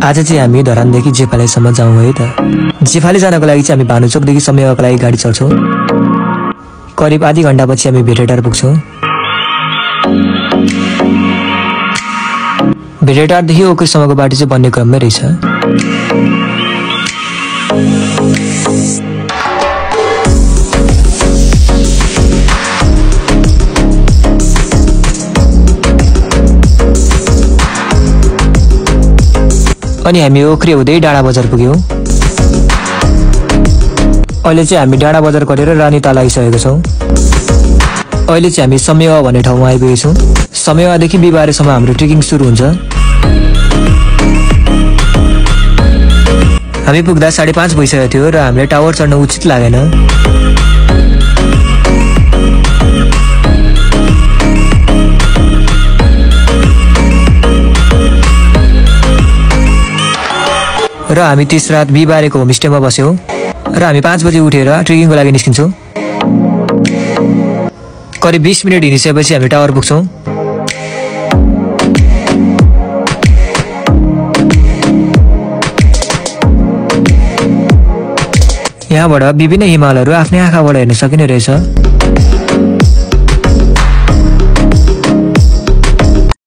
आज चाहिँ हामी धरानदेखि जेफालेसम्म जाउँ है त। जेफाले जानको लागि चाहिँ हामी भानुचोकदेखि समयको लागि गाडी चल्छौँ। करिब आधी घण्टापछि हामी भेटेटार पुग्छौँ। भेटेटारदेखि ओकेसम्मको बाटो चाहिँ बन्ने क्रममै रहेछ। अनि हामी ओख्री हुँदै डाँडा बजार पुग्यौँ। अहिले चाहिँ हामी डाँडा बजार गरेर रानीताल आइसकेका छौँ। अहिले चाहिँ हामी समयवा भन्ने ठाउँमा आइपुगेका छौँ। समयवादेखि बिहिबारेसम्म हाम्रो ट्रेकिङ सुरु हुन्छ। हामी पुग्दा 5:30 भइसकेको थियो र हामीलाई टावर चढ्न उचित लागेन। र हामी त्यस रात बिहिबारेको होमस्टेमा बस्यौँ र हामी 5 बजे उठेर ट्रेकिङको लागि निस्किन्छौँ। करिब 20 मिनट हिँडिसकेपछि हामी टावर पुग्छौँ। यहाँबाट विभिन्न हिमालहरू आफ्नै आँखाबाट हेर्न सकिने रहेछ।